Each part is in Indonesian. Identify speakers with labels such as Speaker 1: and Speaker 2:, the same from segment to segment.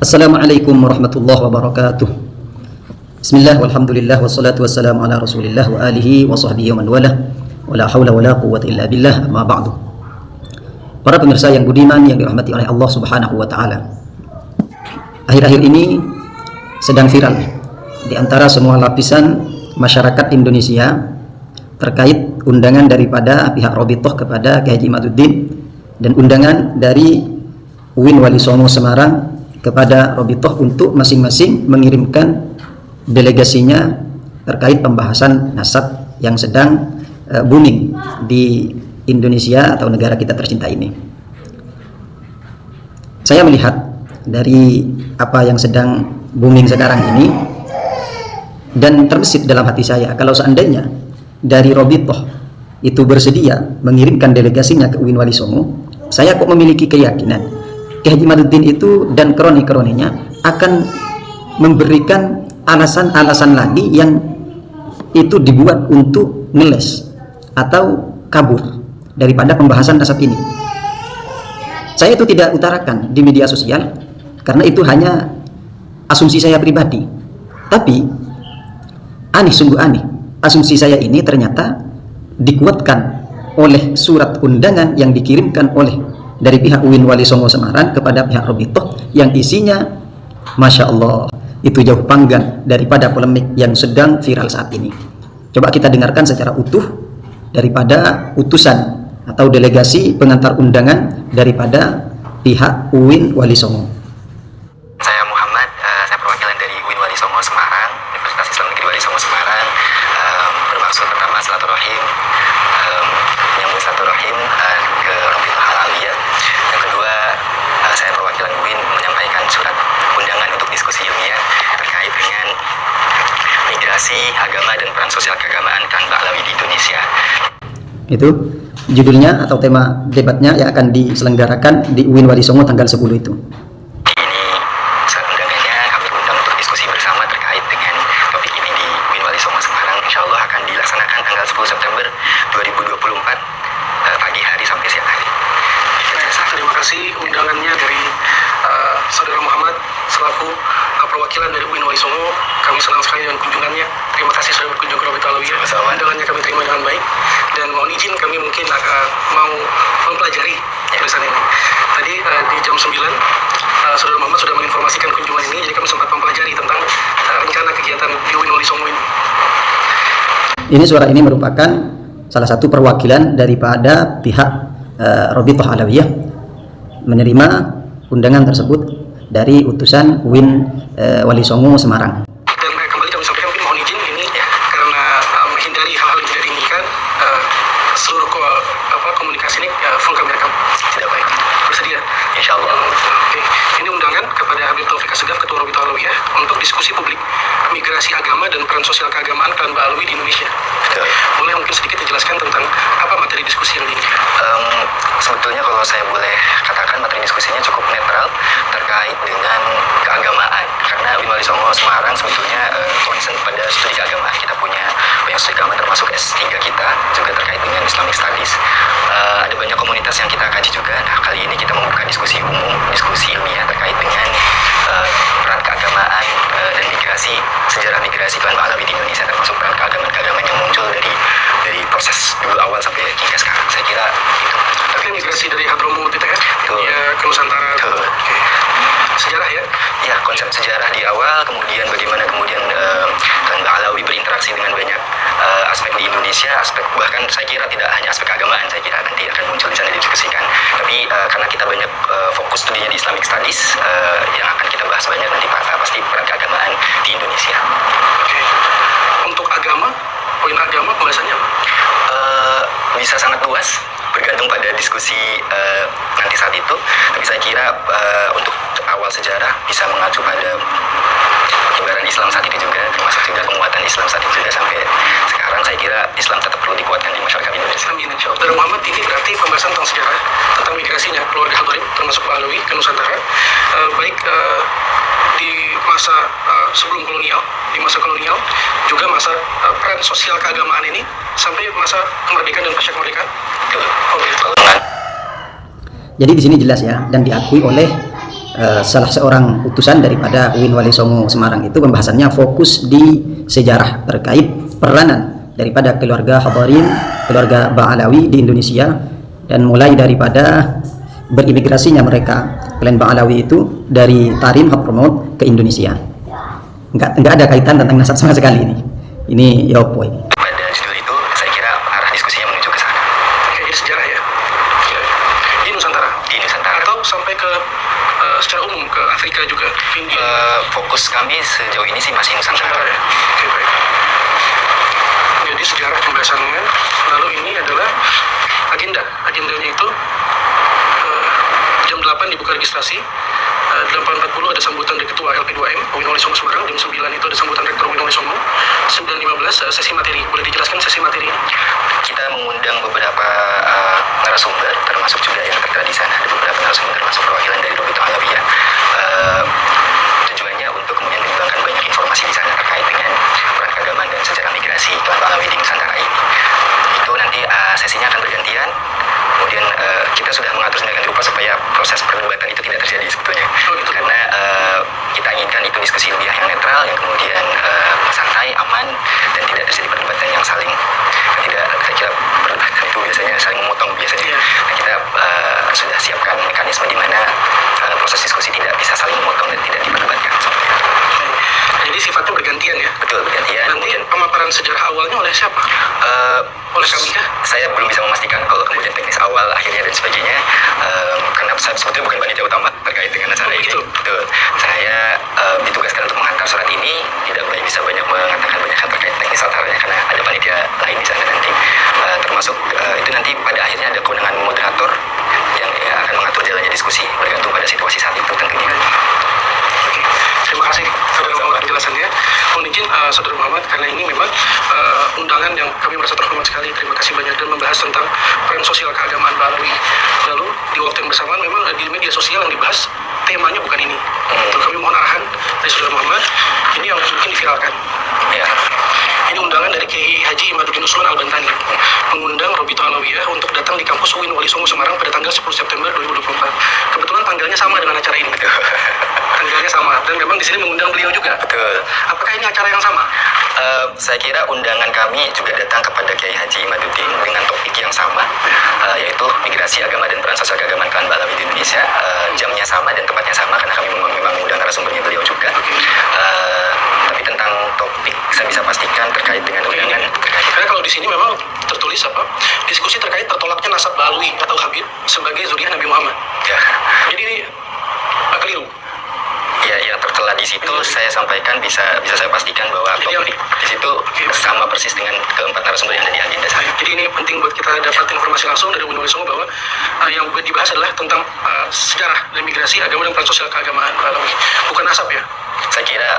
Speaker 1: Assalamualaikum warahmatullahi wabarakatuh. Bismillah walhamdulillah wassalatu wassalamu ala rasulillah wa alihi wa sahbihi wa man wala wa la hawla wa la quwwata illa billah, amma ba'du. Para pemirsa yang budiman yang dirahmati oleh Allah Subhanahu wa taala. Akhir-akhir ini sedang viral di antara semua lapisan masyarakat Indonesia terkait undangan daripada pihak Robitoh kepada Kiai Haji Imaduddin dan undangan dari UIN Wali Songo Semarang kepada Robitoh untuk masing-masing mengirimkan delegasinya terkait pembahasan nasab yang sedang booming di Indonesia atau negara kita tercinta ini. Saya melihat dari apa yang sedang booming sekarang ini dan terbesit dalam hati saya, kalau seandainya dari Robitoh itu bersedia mengirimkan delegasinya ke UIN Wali Songo, saya kok memiliki keyakinan Kiai Haji Imaduddin itu dan kroni-kroninya akan memberikan alasan-alasan lagi yang itu dibuat untuk ngeles atau kabur daripada pembahasan nasab ini. Saya itu tidak utarakan di media sosial karena itu hanya asumsi saya pribadi. Tapi aneh, sungguh aneh, asumsi saya ini ternyata dikuatkan oleh surat undangan yang dikirimkan oleh dari pihak UIN Wali Songo Semarang kepada pihak Robitoh yang isinya Masya Allah itu jauh panggang daripada polemik yang sedang viral saat ini. Coba kita dengarkan secara utuh daripada utusan atau delegasi pengantar undangan daripada pihak UIN Wali Songo.
Speaker 2: Saya Muhammad, saya perwakilan dari UIN Wali Songo Semarang, Universitas Islam Negeri Wali Songo Semarang. Bermaksud pertama silaturahim, menyambung silaturahim ke Robitoh Alawiyah. Yang kedua, saya perwakilan UIN menyampaikan surat undangan untuk diskusi ilmiah terkait dengan migrasi agama dan peran sosial keagamaan Kanba Alawi di Indonesia.
Speaker 1: Itu judulnya atau tema debatnya yang akan diselenggarakan di UIN Wali Songo tanggal 10 itu.
Speaker 2: Ini surat undangannya kami undang untuk diskusi bersama terkait dengan topik ini di UIN Wali Songo Semarang. Insya Allah akan dilaksanakan tanggal 10 September 2024 pagi hari sampai siang hari.
Speaker 3: Terima kasih undangannya dari Saudara Muhammad selaku perwakilan dari UIN Wali Songo. Kami senang sekali dengan kunjungannya. Terima kasih sudah berkunjung ke Robitoh Alawiyah. Undangannya kami terima dengan baik dan mohon izin kami mungkin mau mempelajari tulisan ini. Tadi di jam 9 Saudara Muhammad sudah menginformasikan kunjungan ini, jadi kami sempat mempelajari tentang rencana kegiatan di UIN Wali Songo ini.
Speaker 1: Ini suara ini merupakan salah satu perwakilan daripada pihak Robitoh Alawiyah menerima undangan tersebut dari utusan UIN Wali Songo Semarang.
Speaker 3: Dan kembali kami sampaikan mungkin mohon izin ini karena menghindari hal-hal yang tidak diinginkan, seluruh komunikasi ini phone kami rekam.
Speaker 2: Tidak baik.
Speaker 3: Bersedia?
Speaker 2: Insya Allah.
Speaker 3: Oke. Ini undangan kepada Habib Taufik Assegaf, Ketua Robitoh Alawiyah, untuk diskusi publik migrasi agama dan peran sosial keagamaan Kanba Alawi di Indonesia.
Speaker 2: Betul.
Speaker 3: Boleh mungkin sedikit dijelaskan tentang apa materi diskusi yang diinginkan?
Speaker 2: Sebetulnya kalau saya boleh katakan materi diskusinya cukup netral terkait dengan keagamaan, karena UIN Wali Songo Semarang sebetulnya concern pada studi keagamaan. Kita punya banyak studi keagamaan termasuk S3 kita juga terkait dengan Islamic Studies. Ada banyak komunitas yang kita kaji juga. Nah, kali ini kita membuka diskusi umum, diskusi ilmiah terkait dengan peran keagamaan dan migrasi, sejarah migrasi Kanba Alawi di Indonesia, termasuk peran keagamaan yang muncul dari proses dulu awal sampai hingga sekarang. Saya kira itu.
Speaker 3: Tapi migrasi dari Hadromut itu ya, ke Nusantara. Oke. Sejarah ya?
Speaker 2: Ya, konsep sejarah di awal, kemudian bagaimana kemudian Kanba Alawi berinteraksi dengan banyak aspek di Indonesia, aspek bahkan saya kira tidak hanya aspek keagamaan, saya kira nanti akan muncul di sana didiskusikan. Tapi karena kita banyak fokus studinya di Islamic Studies, yang akan kita bahas banyak nanti pasti peran keagamaan di Indonesia.
Speaker 3: Oke. Untuk agama, poin agama pembahasannya apa?
Speaker 2: Bisa sangat luas, bergantung pada diskusi nanti saat itu. Tapi saya kira untuk awal sejarah bisa mengacu pada penyebaran Islam saat itu juga, termasuk juga penguatan Islam saat itu juga sampai sekarang. Saya kira Islam tetap perlu dikuatkan di masyarakat Indonesia.
Speaker 3: Amin, insya Allah. Dari Muhammad ini berarti pembahasan tentang sejarah, tentang migrasinya keluarga Hadrim termasuk Pak Alawi ke Nusantara, baik di masa sebelum kolonial, di masa kolonial, juga masa peran sosial keagamaan ini sampai masa kemerdekaan dan pasca kemerdekaan.
Speaker 1: Jadi di sini jelas ya, dan diakui oleh salah seorang utusan daripada UIN Wali Songo Semarang itu pembahasannya fokus di sejarah terkait peranan daripada keluarga Hadarin, keluarga Ba'alawi di Indonesia, dan mulai daripada berimigrasinya mereka klan Ba'alawi itu dari Tarim Hadramaut ke Indonesia. Enggak ada kaitan tentang nasab sama sekali ini. Ini ya apa ini?
Speaker 2: Pada judul itu saya kira arah diskusinya menuju ke sana.
Speaker 3: Oke, jadi sejarah ya. Di Nusantara.
Speaker 2: Di Nusantara.
Speaker 3: Atau sampai ke secara umum ke Afrika juga. India.
Speaker 2: Fokus kami sejauh ini sih masih Nusantara.
Speaker 3: Ya. Oke, baik. Jadi sejarah pembahasannya. Lalu ini adalah agendanya itu jam 8 dibuka registrasi. 8.40 ada sambutan dari Ketua LP2M UIN Wali Songo Semarang. Jam 9 itu ada sambutan Rektor UIN Wali Songo. 9.15 sesi materi. Boleh dijelaskan sesi materi ini?
Speaker 2: Kita mengundang beberapa narasumber, termasuk juga yang tertera di sana. Ada beberapa narasumber termasuk perwakilan dari Robitul Alawiyah. Tujuannya untuk kemudian mengembangkan banyak informasi di sana terkait dengan peran keagamaan dan sejarah migrasi Klan Ba'alawi di Nusantara ini. Itu nanti sesinya akan bergantian. Kemudian kita sudah mengatur sedemikian rupa supaya proses perdebatan itu tidak terjadi sebetulnya. Karena kita inginkan itu diskusi lebih yang netral, yang kemudian santai, aman, dan tidak terjadi perdebatan yang saling tidak, saya kira perdebatan itu biasanya saling memotong biasanya. Nah, kita sudah siapkan mekanisme di mana proses diskusi tidak bisa saling memotong dan tidak diperdebatkan.
Speaker 3: Jadi sifatnya bergantian ya?
Speaker 2: Betul, bergantian.
Speaker 3: Nanti pemaparan sejarah awalnya oleh siapa? Oleh kami kah?
Speaker 2: Saya belum bisa memastikan kalau kemudian teknis awal, akhirnya dan sebagainya, karena saya sebetulnya bukan panitia utama terkait dengan acara ini. Betul. Saya ditugaskan untuk menghantar surat ini, tidak bisa banyak mengatakan banyak hal terkait teknis acaranya karena ada panitia lain di sana nanti. Termasuk itu nanti pada akhirnya ada kewenangan moderator yang akan mengatur jalannya diskusi bergantung pada situasi saat itu tentunya.
Speaker 3: Oke. Terima kasih Saudara Muhammad penjelasannya. Mohon izin Saudara Muhammad, karena ini memang undangan yang kami merasa terhormat sekali. Terima kasih banyak dan membahas tentang peran sosial keagamaan Ba'alawi. Lalu di waktu yang bersamaan memang di media sosial yang dibahas temanya bukan ini. Untuk kami mohon arahan dari Saudara Muhammad, ini yang mungkin diviralkan.
Speaker 2: Ya.
Speaker 3: Ini undangan dari Kiai Haji Imaduddin Usman Al-Bantani mengundang Robitul Alawiyah untuk datang di kampus UIN Wali Songo Semarang pada tanggal 10 September 2024. Kebetulan tanggalnya sama dengan acara ini. Tanggalnya sama dan memang di sini mengundang beliau juga.
Speaker 2: Betul.
Speaker 3: Apakah ini acara yang sama?
Speaker 2: Saya kira undangan kami juga datang kepada Kiai Haji Imaduddin dengan topik yang sama, yaitu migrasi agama dan peran sosial keagamaan Klan Ba'alawi di Indonesia. Jamnya sama dan tempatnya sama karena kami memang mengundang narasumbernya beliau juga. Tapi tentang topik saya bisa pastikan terkait dengan undangan.
Speaker 3: Karena kalau di sini memang tertulis apa? Diskusi terkait tertolaknya nasab Ba'alawi atau Habib sebagai zuriyah Nabi Muhammad.
Speaker 2: Ya.
Speaker 3: Jadi ini keliru.
Speaker 2: Ya, yang tertera di situ saya sampaikan bisa saya pastikan bahwa topik di situ sama persis dengan keempat narasumber yang ada di agenda saya.
Speaker 3: Jadi ini penting buat kita dapat informasi langsung dari UIN Wali Songo bahwa yang dibahas adalah tentang sejarah dan migrasi agama dan peran sosial keagamaan Ba'alawi, bukan nasab ya.
Speaker 2: Saya kira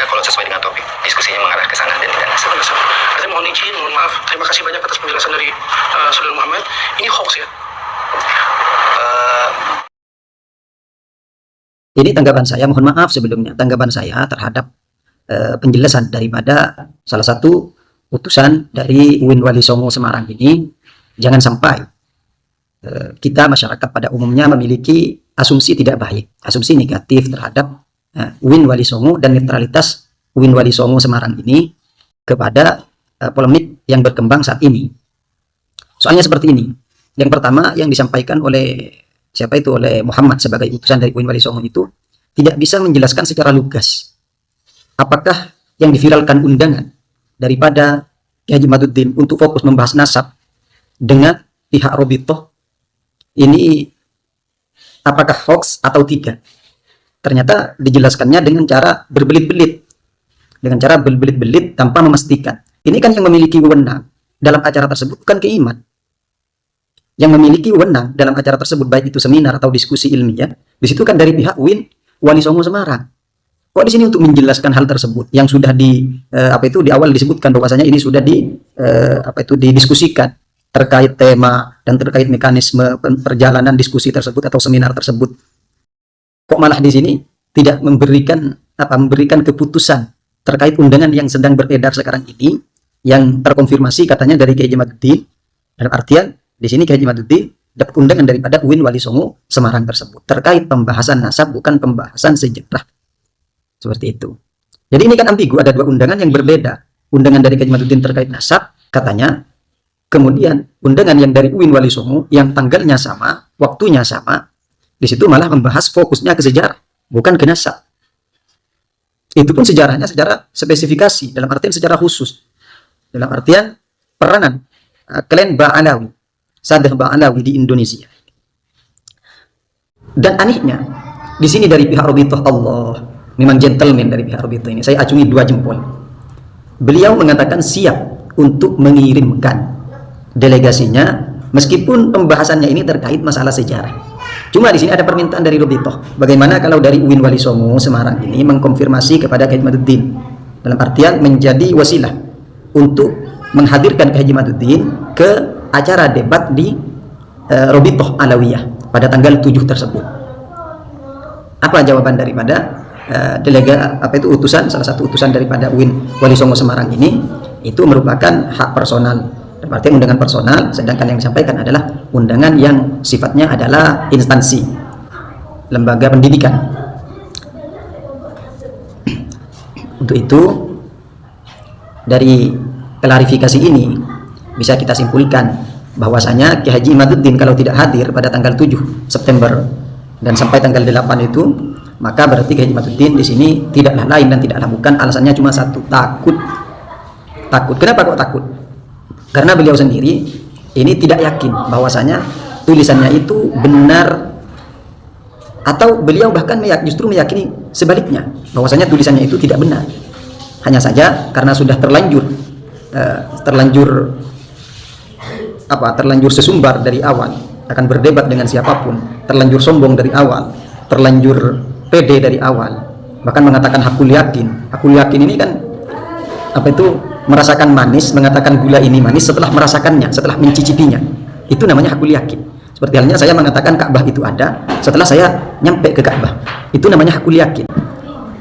Speaker 2: kalau sesuai dengan topik diskusinya mengarah ke sana dan tidak nasab.
Speaker 3: Artinya mohon izin, mohon maaf. Terima kasih banyak atas penjelasan dari Saudara Muhammad. Ini hoax ya?
Speaker 1: Ini tanggapan saya, mohon maaf sebelumnya, tanggapan saya terhadap penjelasan daripada salah satu utusan dari UIN Wali Songo Semarang ini. Jangan sampai kita masyarakat pada umumnya memiliki asumsi tidak baik, asumsi negatif terhadap UIN Wali Songo dan netralitas UIN Wali Songo Semarang ini kepada polemik yang berkembang saat ini. Soalnya seperti ini. Yang pertama yang disampaikan oleh oleh Muhammad sebagai utusan dari UIN Wali Songo itu tidak bisa menjelaskan secara lugas apakah yang diviralkan undangan daripada Kiai Haji Imaduddin untuk fokus membahas nasab dengan pihak Robitoh ini apakah hoax atau tidak. Ternyata dijelaskannya dengan cara berbelit-belit, tanpa memastikan. Ini kan yang memiliki wewenang dalam acara tersebut bukan Kiai. Yang memiliki wewenang dalam acara tersebut, baik itu seminar atau diskusi ilmiah, di situ kan dari pihak UIN Wali Songo Semarang. Kok di sini untuk menjelaskan hal tersebut yang sudah di awal disebutkan bahwasanya ini sudah didiskusikan terkait tema dan terkait mekanisme perjalanan diskusi tersebut atau seminar tersebut. Kok malah di sini tidak memberikan keputusan terkait undangan yang sedang beredar sekarang ini yang terkonfirmasi katanya dari Kiai Haji Imaduddin, dalam artian di sini Kiai Haji Imaduddin dapat undangan daripada UIN Wali Songo Semarang tersebut terkait pembahasan nasab, bukan pembahasan sejarah. Seperti itu. Jadi ini kan ambigu, ada dua undangan yang berbeda. Undangan dari Kiai Imaduddin terkait nasab katanya, kemudian undangan yang dari UIN Wali Songo yang tanggalnya sama, waktunya sama, di situ malah membahas fokusnya ke sejarah, bukan ke nasab. Itu pun sejarahnya secara spesifikasi, dalam artian secara khusus, dalam artian peranan klan Ba'alawi, Sadeh Ba'alawi di Indonesia. Dan anehnya di sini dari pihak Robitoh, Allah memang gentleman dari pihak Robitoh ini, saya acungi 2 jempol. Beliau mengatakan siap untuk mengirimkan delegasinya meskipun pembahasannya ini terkait masalah sejarah. Cuma di sini ada permintaan dari Robitoh, bagaimana kalau dari UIN Wali Songo Semarang ini mengkonfirmasi kepada Kiai Imaduddin, dalam artian menjadi wasilah untuk menghadirkan Kiai Imaduddin ke acara debat di Robitoh Alawiyah pada tanggal 7 tersebut. Apa jawaban daripada utusan, salah satu utusan daripada UIN Wali Songo Semarang ini? Itu merupakan hak personal, berarti undangan personal, sedangkan yang disampaikan adalah undangan yang sifatnya adalah instansi lembaga pendidikan. Untuk itu, dari klarifikasi ini bisa kita simpulkan bahwasanya Kiai Haji Imaduddin kalau tidak hadir pada tanggal 7 September dan sampai tanggal 8 itu, maka berarti Kiai Haji Imaduddin di sini tidaklah lain dan tidaklah bukan, alasannya cuma satu, takut. Kenapa kok takut? Karena beliau sendiri ini tidak yakin bahwasanya tulisannya itu benar, atau beliau bahkan justru meyakini sebaliknya bahwasanya tulisannya itu tidak benar. Hanya saja karena sudah terlanjur sesumbar dari awal akan berdebat dengan siapapun, terlanjur sombong dari awal, terlanjur pede dari awal, bahkan mengatakan hakul yakin ini kan merasakan manis, mengatakan gula ini manis setelah merasakannya, setelah mencicipinya. Itu namanya hakul yakin. Seperti halnya saya mengatakan Ka'bah itu ada setelah saya nyampe ke Ka'bah. Itu namanya hakul yakin.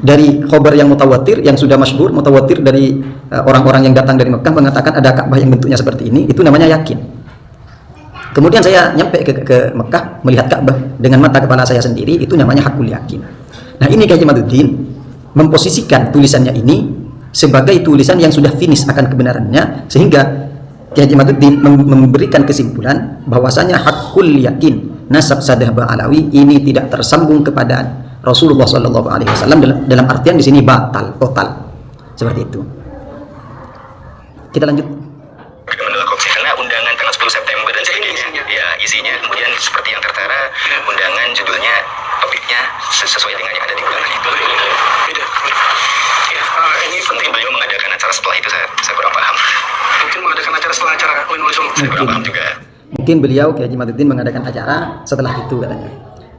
Speaker 1: Dari khobar yang mutawatir, yang sudah masyhur, mutawatir dari orang-orang yang datang dari Mekah mengatakan ada Ka'bah yang bentuknya seperti ini, itu namanya yakin. Kemudian saya nyampe ke Mekah, melihat Ka'bah dengan mata kepala saya sendiri, itu namanya hakul yakin. Nah, ini Kiai Imaduddin memposisikan tulisannya ini sebagai tulisan yang sudah finish akan kebenarannya, sehingga Kiai Imaduddin memberikan kesimpulan bahwasanya hakul yakin nasab Sadeh Ba'alawi ini tidak tersambung kepada Rasulullah SAW, dalam artian di sini batal total, seperti itu. Kita lanjut.
Speaker 2: Karena undangan tanggal 10 September dan sebagainya, ya isinya kemudian seperti yang tertera, undangan judulnya, topiknya sesuai dengan yang ada di undangan itu. Ini penting beliau mengadakan acara setelah itu, saya kurang paham.
Speaker 3: Mungkin mengadakan acara setelah acara UIN Wali Songo.
Speaker 2: Saya kurang paham juga.
Speaker 1: Mungkin beliau Kiai Haji Imaduddin mengadakan acara setelah itu katanya.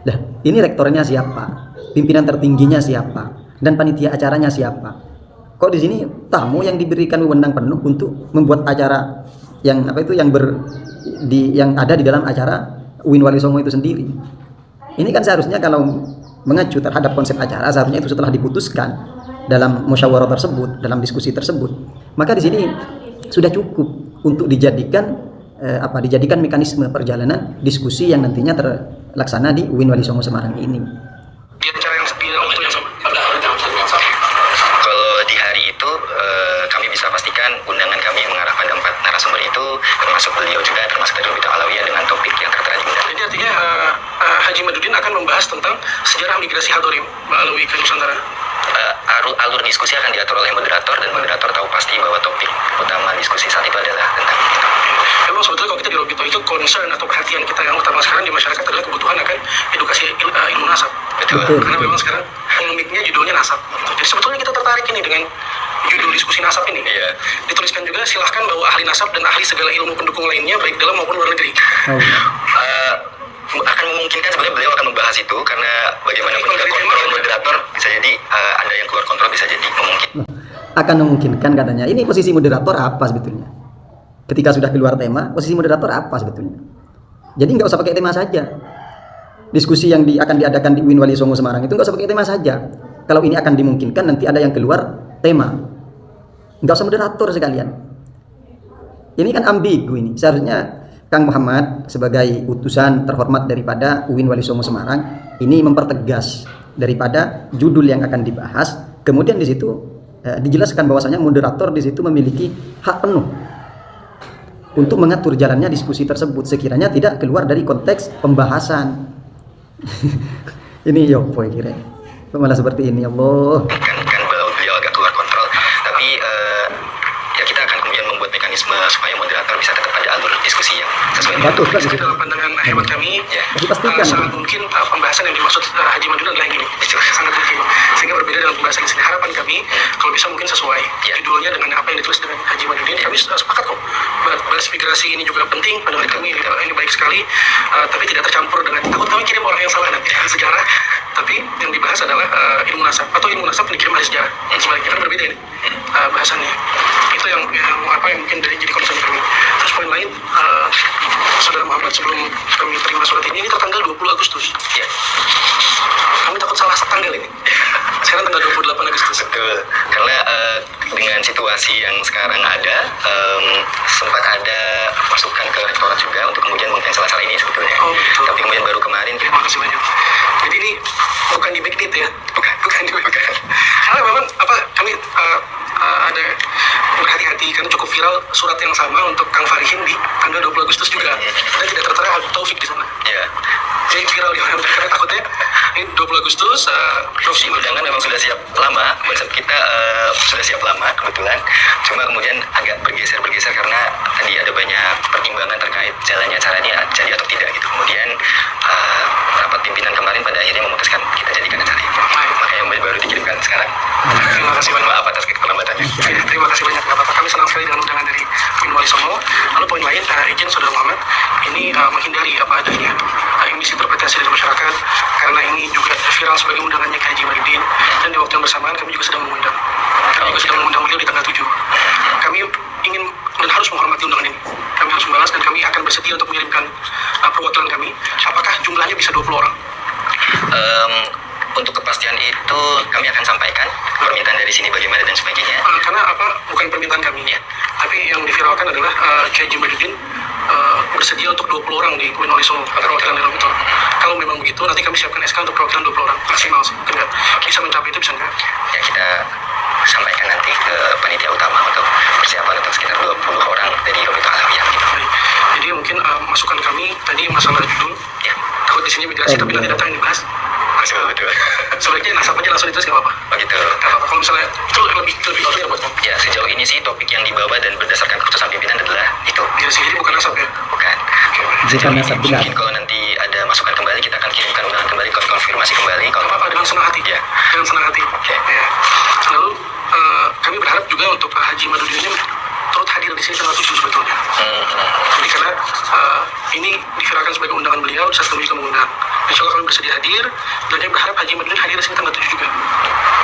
Speaker 1: Nah, ini rektornya siapa? Pimpinan tertingginya siapa? Dan panitia acaranya siapa? Kok di sini tamu yang diberikan wewenang penuh untuk membuat acara yang yang ada di dalam acara UIN Wali Songo itu sendiri? Ini kan seharusnya kalau mengacu terhadap konsep acara, seharusnya itu setelah diputuskan dalam musyawarah tersebut, dalam diskusi tersebut, maka di sini sudah cukup untuk dijadikan mekanisme perjalanan diskusi yang nantinya terlaksana di UIN Wali Songo Semarang ini.
Speaker 3: Di acara yang sepi waktu yang sama.
Speaker 2: Kalau di hari itu kami bisa pastikan undangan kami mengarah pada 4 narasumber itu, termasuk beliau juga, termasuk dari Robitoh Alawiyah dengan topik yang tertera di undangan.
Speaker 3: Jadi artinya Haji Imaduddin akan membahas tentang sejarah migrasi Hadorim Ba'alawi ke Nusantara.
Speaker 2: Alur diskusi akan diatur oleh moderator, dan moderator tahu pasti bahwa topik utama diskusi saat itu adalah tentang itu.
Speaker 3: Memang sebetulnya kalau kita di Robitoh itu concern atau perhatian kita yang utama sekarang di masyarakat adalah kebutuhan akan edukasi ilmu nasab.
Speaker 2: Betul.
Speaker 3: Karena memang sekarang polemiknya judulnya nasab. Jadi sebetulnya kita tertarik ini dengan judul diskusi nasab ini.
Speaker 2: Iya.
Speaker 3: Dituliskan juga silahkan bawa ahli nasab dan ahli segala ilmu pendukung lainnya baik dalam maupun luar negeri.
Speaker 2: Akan memungkinkan sebenarnya beliau akan membahas itu, karena bagaimanapun juga kontrol moderator bisa jadi ada yang keluar kontrol, bisa jadi memungkinkan.
Speaker 1: Akan memungkinkan katanya. Ini posisi moderator apa sebetulnya? Ketika sudah keluar tema, posisi moderator apa sebetulnya? Jadi nggak usah pakai tema saja. Diskusi yang akan diadakan di UIN Wali Songo Semarang itu nggak usah pakai tema saja. Kalau ini akan dimungkinkan, nanti ada yang keluar tema, nggak usah moderator sekalian. Ini kan ambigu ini. Seharusnya Kang Muhammad sebagai utusan terhormat daripada UIN Wali Songo Semarang ini mempertegas daripada judul yang akan dibahas. Kemudian di situ dijelaskan bahwasanya moderator di situ memiliki hak penuh untuk mengatur jalannya diskusi tersebut sekiranya tidak keluar dari konteks pembahasan. Ini yopo kira malah seperti ini, Allah.
Speaker 2: Kan beliau agak keluar kontrol, tapi ya kita akan kemudian membuat mekanisme supaya moderator bisa tetap ada alur diskusi yang sesuai dengan
Speaker 1: Bagus, bagus.
Speaker 3: dalam pandangan hemat kami,
Speaker 1: Dipastikan.
Speaker 3: sangat mungkin pembahasan yang dimaksud Haji Madun adalah yang gini, sangat mungkin, sehingga berbeda dengan pembahasan di sini. Harapan kami kalau bisa mungkin sesuai judulnya dengan apa yang ditulis dengan Haji Madun. Kami sepakat kok, balas migrasi ini juga penting, pendapat kami ini baik sekali, tapi tidak tercampur dengan takut kami kirim orang yang salah nanti dengan sejarah. Tapi yang dibahas adalah ilmu nasab, atau ilmu nasab dikirim dari sejarah. Sebaliknya kan berbeda ini bahasannya. Itu yang mungkin jadi concern kami. Terus poin lain, Saudara Muhammad, sebelum kami terima surat ini tertanggal 20 Agustus.
Speaker 2: Ya.
Speaker 3: Kami takut salah tanggal ini. Sekarang tanggal 28 Agustus.
Speaker 2: Betul, karena dengan situasi yang sekarang ada, sempat ada masukan ke rektorat juga untuk kemudian mengcancel acara ini sebetulnya.
Speaker 3: Oh, betul.
Speaker 2: Tapi kemudian baru kemarin
Speaker 3: Terima kasih banyak. Jadi ini bukan di backdate ya, bukan di backdate. Karena memang kami ada berhati-hati karena cukup viral surat yang sama untuk Kang Farihin di tanggal 20 Agustus juga, dan tidak tertera Habib Taufik di sana.
Speaker 2: ya.
Speaker 3: Jadi viral di mana karena takutnya ini 20 Agustus
Speaker 2: Profesi undangan memang sudah siap lama, konsep kita sudah siap lama kebetulan. Cuma kemudian agak bergeser karena tadi ada banyak pertimbangan terkait jalannya acara ini jadi atau tidak gitu. Kemudian rapat pimpinan kemarin pada akhirnya memutuskan kita jadikan acara ini. Makanya baru dikirimkan sekarang.
Speaker 3: Terima kasih
Speaker 2: Mohon
Speaker 3: banyak.
Speaker 2: maaf atas keterlambatannya.
Speaker 3: Terima kasih banyak Bapak. Kami senang sekali dengan undangan dari UIN Wali Songo. Lalu poin lain, izin Saudara Muhammad, ini menghindari apa adanya imisi interpretasi dari masyarakat, karena ini juga viral sebagai undangannya ke Haji Madudin, dan di waktu yang bersamaan kami juga sedang mengundang. Kami juga sedang mengundang beliau di tanggal 7. Kami ingin dan harus menghormati undangan ini. Kami harus membalas dan kami akan bersedia untuk mengirimkan perwakilan kami. Apakah jumlahnya bisa 20 orang?
Speaker 2: Untuk kepastian itu kami akan sampaikan permintaan dari sini bagaimana dan sebagainya.
Speaker 3: Karena bukan permintaan kami, tapi yang diviralkan adalah Kiai Haji Madudin bersedia untuk 20 orang di UIN Wali Songo perwakilan dari itu. Kalau memang begitu, nanti kami siapkan SK untuk perwakilan 20 orang maksimal. Enggak bisa mencapai itu, bisa enggak?
Speaker 2: Ya kita sampaikan nanti ke panitia utama untuk persiapan untuk sekitar 20 orang dari Robitul Alawiyah gitu.
Speaker 3: Baik. Jadi mungkin masukan kami tadi masalah judul,
Speaker 2: Ya,
Speaker 3: takut di sini migrasi tapi nanti datang yang dibahas.
Speaker 2: betul.
Speaker 3: Sebaiknya nasab aja langsung ditulis, nggak apa-apa.
Speaker 2: Begitu.
Speaker 3: Nggak apa-apa kalau misalnya itu lebih clear buat kamu.
Speaker 2: Ya, sejauh ini sih topik yang dibawa dan berdasarkan keputusan pimpinan adalah itu.
Speaker 3: Migrasi, jadi bukan nasab ya.
Speaker 2: Bukan.
Speaker 3: Oke, baik.
Speaker 1: Jika nasab benar.
Speaker 2: Mungkin kalau nanti ada masukan kembali, kita akan kirimkan undangan kembali, konfirmasi kembali. Kalau
Speaker 3: Nggak apa-apa, dengan senang hati.
Speaker 2: Ya.
Speaker 3: Dengan senang hati.
Speaker 2: Oke.
Speaker 3: Ya. Lalu kami berharap juga untuk Haji Madudin ini turut hadir di sini tanggal 7 sebetulnya. Jadi karena ini diviralkan sebagai undangan beliau saat kami juga mengundang. Insya Allah kami bersedia hadir, dan kami berharap Haji Madudin hadir di sini tanggal 7 juga.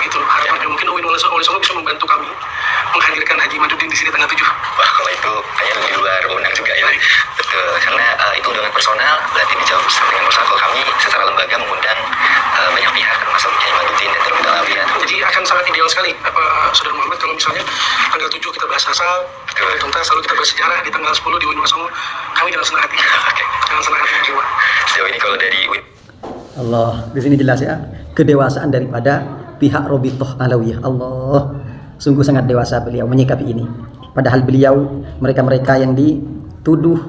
Speaker 3: Begitu harapannya. Mungkin UIN Wali Songo bisa membantu kami menghadirkan Haji Madudin di sini tanggal 7.
Speaker 2: Wah, kalau itu kayaknya di luar wewenang juga ya. Betul, karena itu undangan personal, berarti dijawab dengan personal. Kalau kami secara lembaga mengundang banyak pihak, termasuk Kiai Madudin dan Robitul Alawiyah.
Speaker 3: Jadi akan sangat ideal sekali Saudara Muhammad kalau misalnya tanggal 7 kita bahas asal, tuntas, lalu kita bahas sejarah di tanggal 10 di UIN Wali Songo. Kami dengan senang hati.
Speaker 2: Oke.
Speaker 3: Dengan senang hati menerima.
Speaker 2: Sejauh ini kalau dari
Speaker 1: Allah, di sini jelas ya kedewasaan daripada pihak Robitul Alawiyah. Allah, sungguh sangat dewasa beliau menyikapi ini. Padahal beliau mereka-mereka yang dituduh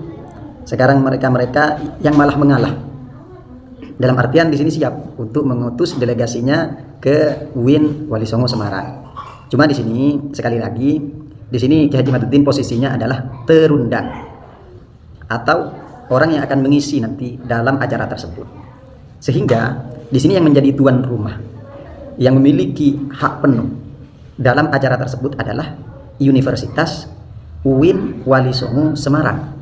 Speaker 1: sekarang mereka-mereka yang malah mengalah. Dalam artian di sini siap untuk mengutus delegasinya ke UIN Wali Songo Semarang. Cuma di sini sekali lagi di sini Kiai Haji Madudin posisinya adalah terundang atau orang yang akan mengisi nanti dalam acara tersebut. Sehingga di sini yang menjadi tuan rumah, yang memiliki hak penuh dalam acara tersebut adalah Universitas UIN Wali Songo Semarang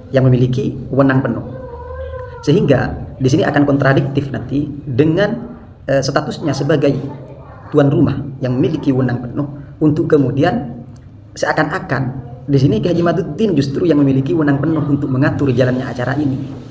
Speaker 1: yang memiliki wewenang penuh. Sehingga di sini akan kontradiktif nanti dengan statusnya sebagai tuan rumah yang memiliki wewenang penuh untuk kemudian seakan-akan di sini Kiai Haji Madudin justru yang memiliki wewenang penuh untuk mengatur jalannya acara ini.